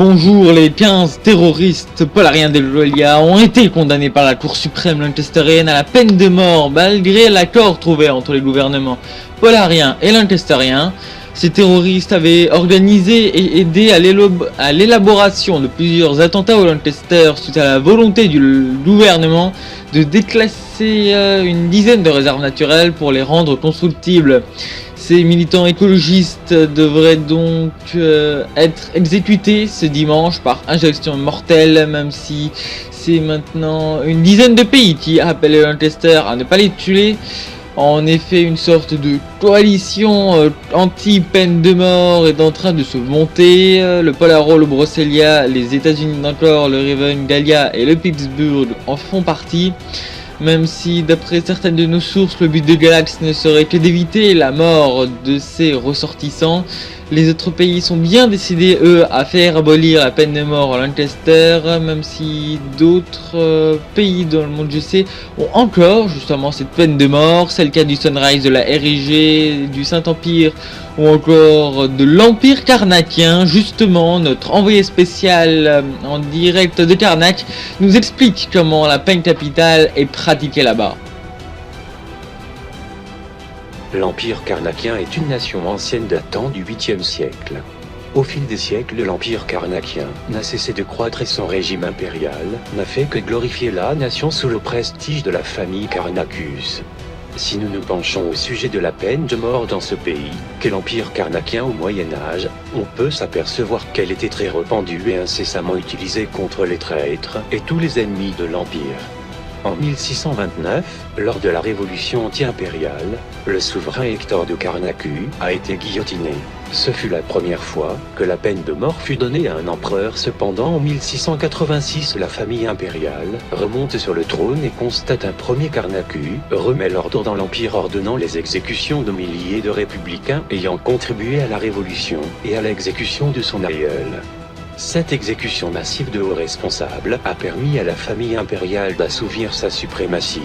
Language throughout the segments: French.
Bonjour, les 15 terroristes polariens d'Elolia ont été condamnés par la Cour suprême lancastérienne à la peine de mort malgré l'accord trouvé entre les gouvernements polariens et lancastériens. Ces terroristes avaient organisé et aidé à l'élaboration de plusieurs attentats au Lancaster suite à la volonté du gouvernement de déclasser une dizaine de réserves naturelles pour les rendre constructibles. Ces militants écologistes devraient donc être exécutés ce dimanche par injection mortelle, même si c'est maintenant une dizaine de pays qui appellent les Lancaster à ne pas les tuer. En effet, une sorte de coalition anti-peine de mort est en train de se monter. Le Polaro, le Brosselia, les États-Unis encore, le Raven, Gallia et le Pittsburgh en font partie. Même si, d'après certaines de nos sources, le but de Galax ne serait que d'éviter la mort de ses ressortissants, les autres pays sont bien décidés, eux, à faire abolir la peine de mort à Lancaster, même si d'autres pays dans le monde, je sais, ont encore justement cette peine de mort. C'est le cas du Sunrise, de la RIG, du Saint-Empire ou encore de l'Empire Carnakien. Justement, notre envoyé spécial en direct de Karnak nous explique comment la peine capitale est pratiquée là-bas. L'Empire Carnakien est une nation ancienne datant du 8e siècle. Au fil des siècles, l'Empire Carnakien n'a cessé de croître et son régime impérial n'a fait que glorifier la nation sous le prestige de la famille Carnacus. Si nous nous penchons au sujet de la peine de mort dans ce pays, qu'est l'Empire Carnakien au Moyen-Âge, on peut s'apercevoir qu'elle était très répandue et incessamment utilisée contre les traîtres et tous les ennemis de l'Empire. En 1629, lors de la révolution anti-impériale, le souverain Hector de Carnacu a été guillotiné. Ce fut la première fois que la peine de mort fut donnée à un empereur. Cependant, en 1686, la famille impériale remonte sur le trône et constate un premier Carnacu, remet l'ordre dans l'Empire ordonnant les exécutions de milliers de républicains ayant contribué à la révolution et à l'exécution de son aïeul. Cette exécution massive de hauts responsables a permis à la famille impériale d'assouvir sa suprématie.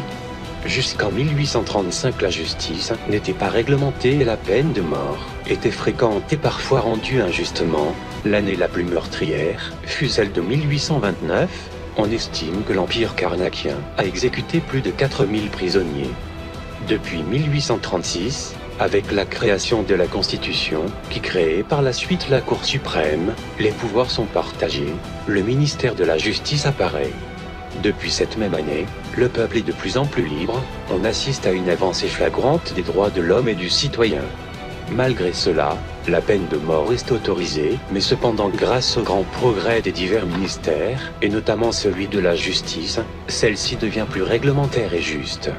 Jusqu'en 1835, la justice n'était pas réglementée et la peine de mort était fréquente et parfois rendue injustement. L'année la plus meurtrière fut celle de 1829. On estime que l'Empire Carnakien a exécuté plus de 4000 prisonniers. Depuis 1836, avec la création de la Constitution, qui créait par la suite la Cour suprême, les pouvoirs sont partagés, le ministère de la Justice apparaît. Depuis cette même année, le peuple est de plus en plus libre, on assiste à une avancée flagrante des droits de l'homme et du citoyen. Malgré cela, la peine de mort est autorisée, mais cependant grâce au grand progrès des divers ministères, et notamment celui de la justice, celle-ci devient plus réglementaire et juste.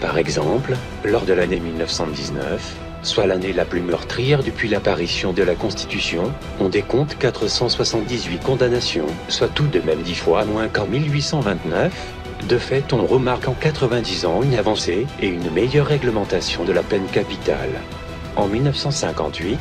Par exemple, lors de l'année 1919, soit l'année la plus meurtrière depuis l'apparition de la Constitution, on décompte 478 condamnations, soit tout de même 10 fois moins qu'en 1829. De fait, on remarque en 90 ans une avancée et une meilleure réglementation de la peine capitale. En 1958,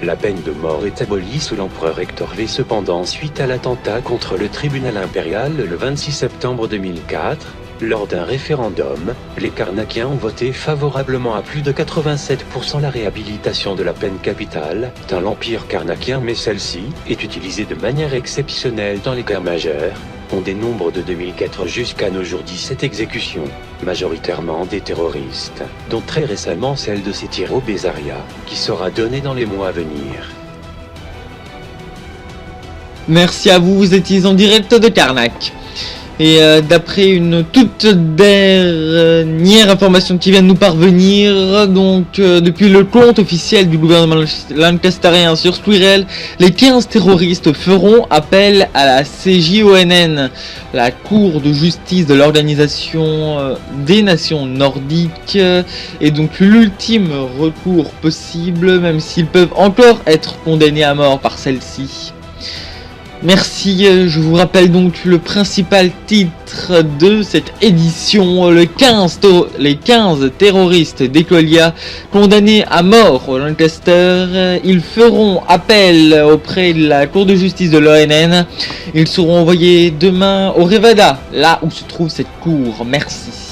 la peine de mort est abolie sous l'empereur Hector V. Cependant, suite à l'attentat contre le tribunal impérial le 26 septembre 2004, lors d'un référendum, les Carnakiens ont voté favorablement à plus de 87% la réhabilitation de la peine capitale dans l'Empire Carnakien, mais celle-ci est utilisée de manière exceptionnelle dans les cas majeurs. On dénombre de 2004 jusqu'à nos jours 17 exécutions, majoritairement des terroristes, dont très récemment celle de Setiro Bezaria, qui sera donnée dans les mois à venir. Merci à vous, vous étiez en direct de Karnak. Et d'après une toute dernière information qui vient de nous parvenir, donc depuis le compte officiel du gouvernement lancasterien sur Squirrel, les 15 terroristes feront appel à la CJONN, la Cour de justice de l'Organisation des Nations Nordiques, et donc l'ultime recours possible, même s'ils peuvent encore être condamnés à mort par celle-ci. Merci, je vous rappelle donc le principal titre de cette édition, les 15 terroristes d'Ecolia condamnés à mort au Lancaster. Ils feront appel auprès de la Cour de justice de l'ONN. Ils seront envoyés demain au Revada, là où se trouve cette cour. Merci.